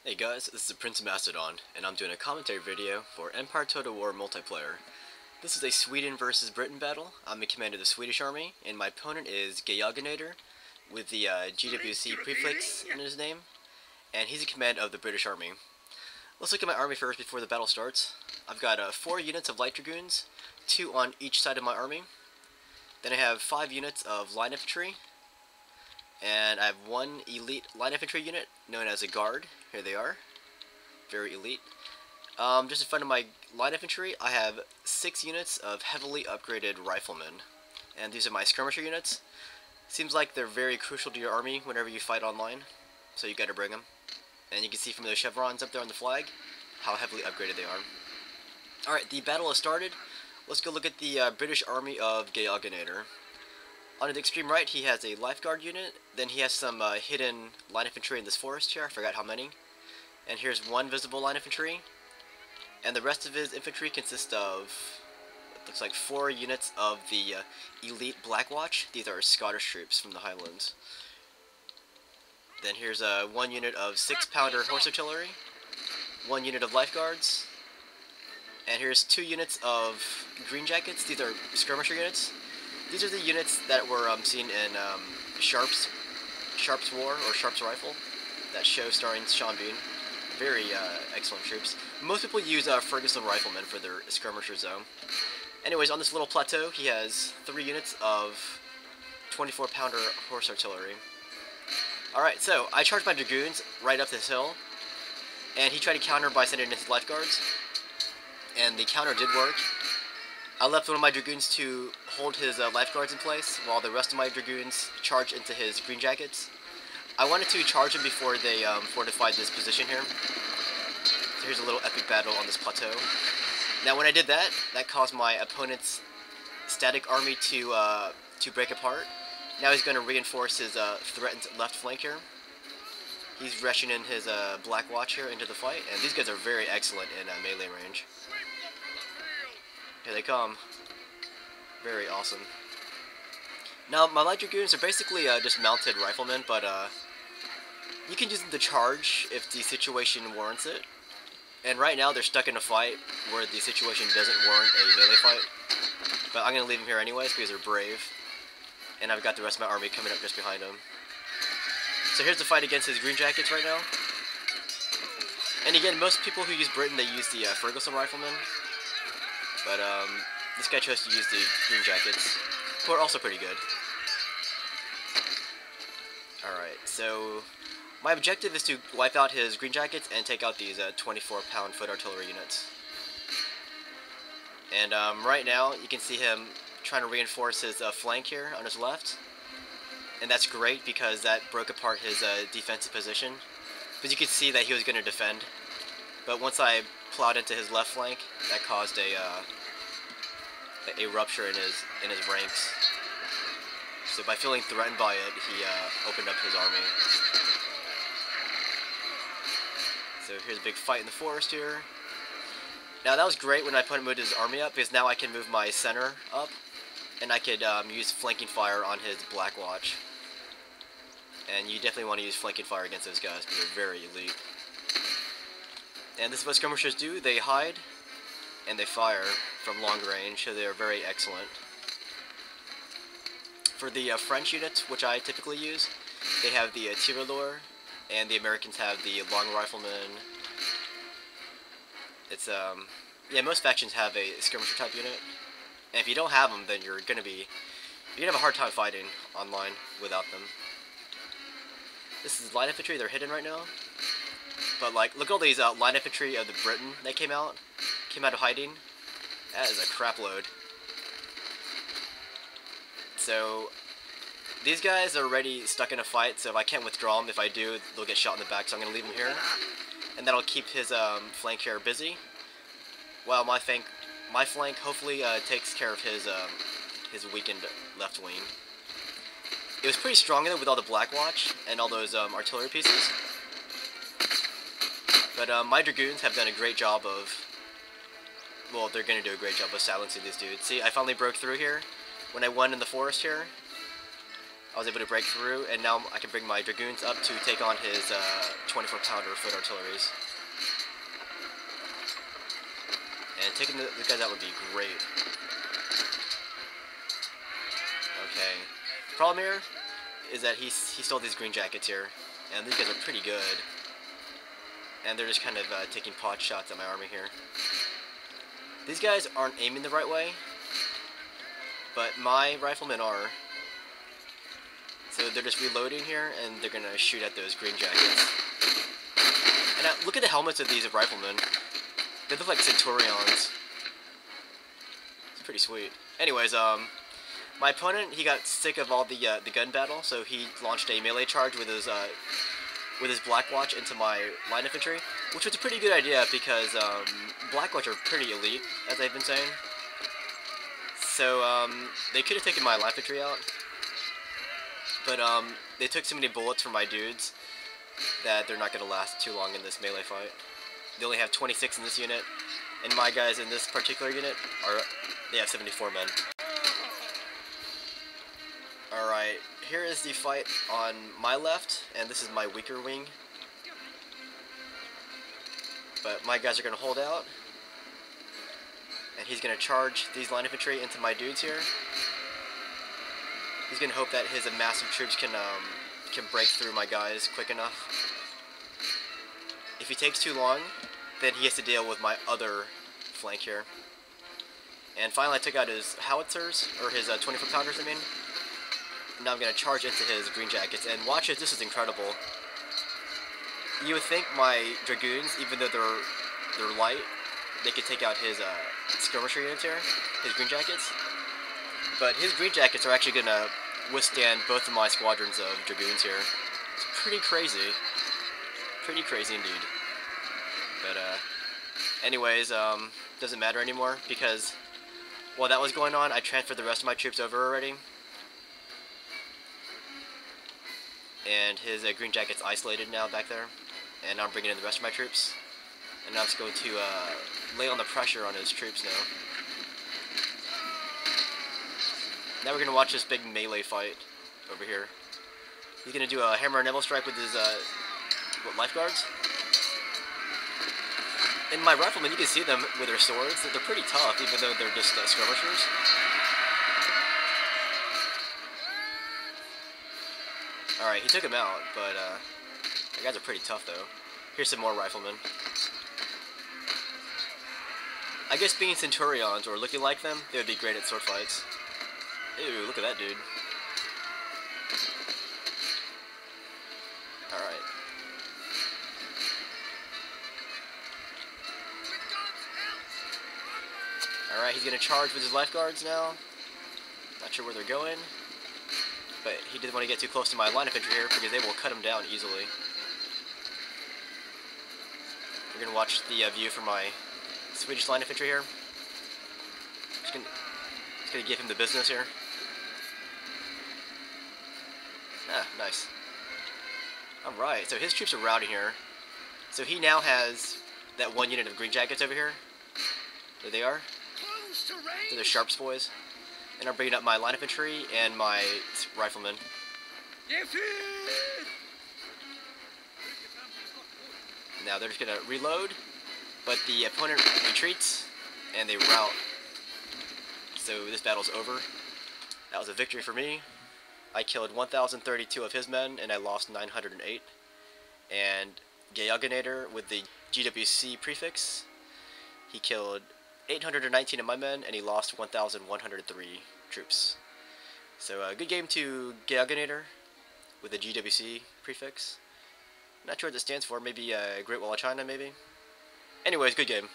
Hey guys, this is the Prince of Macedon, and I'm doing a commentary video for Empire Total War multiplayer. This is a Sweden versus Britain battle. I'm in command of the Swedish army, and my opponent is Geoghegenator, with the GWC prefix in his name, and he's in command of the British army. Let's look at my army first before the battle starts. I've got 4 units of light dragoons, 2 on each side of my army. Then I have 5 units of light infantry, and I have 1 elite light infantry unit known as a guard. Here they are. Very elite. Just in front of my light infantry, I have 6 units of heavily upgraded riflemen. And these are my skirmisher units. Seems like they're very crucial to your army whenever you fight online, so you gotta bring them. And you can see from those chevrons up there on the flag how heavily upgraded they are. Alright, the battle has started. Let's go look at the British army of Geoghegenator. On the extreme right, he has a lifeguard unit. Then he has some hidden light infantry in this forest here. I forgot how many. And here's 1 visible line infantry. And the rest of his infantry consists of, it looks like 4 units of the elite Black Watch. These are Scottish troops from the Highlands. Then here's 1 unit of 6-pounder horse artillery, 1 unit of lifeguards, and here's 2 units of green jackets. These are skirmisher units. These are the units that were seen in Sharp's War, or Sharp's Rifle, that show starring Sean Bean. Very excellent troops. Most people use Ferguson riflemen for their skirmisher zone. Anyways, on this little plateau, he has 3 units of 24-pounder horse artillery. Alright, so I charged my dragoons right up this hill, and he tried to counter by sending in his lifeguards, and the counter did work. I left one of my dragoons to hold his lifeguards in place, while the rest of my dragoons charged into his green jackets. I wanted to charge him before they fortified this position here. So here's a little epic battle on this plateau. Now when I did that, that caused my opponent's static army to break apart. Now he's going to reinforce his threatened left flank here. He's rushing in his Black Watch here into the fight, and these guys are very excellent in melee range. Here they come. Very awesome. Now, my light dragoons are basically just mounted riflemen, but you can use them to charge if the situation warrants it. And right now, they're stuck in a fight where the situation doesn't warrant a melee fight. But I'm going to leave them here anyways because they're brave. And I've got the rest of my army coming up just behind them. So here's the fight against his green jackets right now. And again, most people who use Britain, they use the Ferguson riflemen. But this guy chose to use the green jackets, who are also pretty good. Alright, so my objective is to wipe out his green jackets and take out these 24-pound foot artillery units. And right now, you can see him trying to reinforce his flank here on his left. And that's great because that broke apart his defensive position. Because you could see that he was going to defend. But once I plowed into his left flank, that caused a rupture in his ranks. So by feeling threatened by it, he opened up his army. So here's a big fight in the forest here. Now that was great when I moved his army up, because now I can move my center up, and I could use flanking fire on his Black Watch. And you definitely want to use flanking fire against those guys, because they're very elite. And this is what skirmishers do. They hide, and they fire from long range, so they're very excellent. For the French units, which I typically use, they have the tirailleur, and the Americans have the long riflemen. It's yeah, most factions have a skirmisher type unit, and if you don't have them, then you're gonna have a hard time fighting online without them. This is light infantry. They're hidden right now, but like, look at all these light infantry of the Britain that came out of hiding. That is a crap load. So these guys are already stuck in a fight, so if I can't withdraw them, if I do, they'll get shot in the back, so I'm going to leave them here. And that'll keep his flank here busy, while my flank hopefully takes care of his weakened left wing. It was pretty strong though with all the Black Watch and all those artillery pieces. But my dragoons have done a great job of, well, they're going to do a great job of silencing these dudes. See, I finally broke through here when I won in the forest here. I was able to break through, and now I can bring my Dragoons up to take on his 24-pounder foot artilleries. And taking the guys out would be great. Okay. Problem here is that he stole these green jackets here, and these guys are pretty good. And they're just kind of taking pot shots at my army here. These guys aren't aiming the right way, but my riflemen are. So they're just reloading here, and they're gonna shoot at those green jackets. And now, look at the helmets of these riflemen. They look like Centurions. It's pretty sweet. Anyways, my opponent, he got sick of all the gun battle, so he launched a melee charge with his Blackwatch into my line infantry, which was a pretty good idea because Blackwatch are pretty elite, as I've been saying. So they could have taken my line infantry out, but they took so many bullets from my dudes that they're not going to last too long in this melee fight. They only have 26 in this unit, and my guys in this particular unit they have 74 men. Alright, here is the fight on my left, and this is my weaker wing. But my guys are going to hold out, and he's going to charge these line infantry into my dudes here. He's going to hope that his massive troops can break through my guys quick enough. If he takes too long, then he has to deal with my other flank here. And finally I took out his howitzers, or his 24-pounders I mean. Now I'm going to charge into his green jackets, and watch it, this is incredible. You would think my Dragoons, even though they're light, they could take out his skirmisher units here, his green jackets. But his green jackets are actually going to withstand both of my squadrons of Dragoons here. It's pretty crazy. Pretty crazy indeed. But anyways, doesn't matter anymore, because while that was going on, I transferred the rest of my troops over already. And his green jacket's isolated now back there, and now I'm bringing in the rest of my troops, and now I'm just going to lay on the pressure on his troops now. Now we're going to watch this big melee fight over here. He's going to do a hammer and anvil strike with his lifeguards. And my riflemen, you can see them with their swords. They're pretty tough, even though they're just skirmishers. Alright, he took him out, but the guys are pretty tough though. Here's some more riflemen. I guess being Centurions or looking like them, they would be great at sword fights. Ew, look at that dude. Alright. Alright, he's gonna charge with his lifeguards now. Not sure where they're going. But he didn't want to get too close to my line infantry here because they will cut him down easily. We're going to watch the view from my Swedish line infantry here. Just going to give him the business here. Ah, nice. Alright, so his troops are routing here. So he now has that one unit of green jackets over here. There they are. They're the Sharps boys. And I'm bringing up my line infantry and my riflemen. Now they're just going to reload, but the opponent retreats, and they rout. So this battle's over. That was a victory for me. I killed 1,032 of his men, and I lost 908. And Geoghegenator with the GWC prefix, he killed 819 of my men, and he lost 1,103 troops. So good game to Geoghegenator with the GWC prefix. Not sure what this stands for, maybe Great Wall of China maybe? Anyways, good game.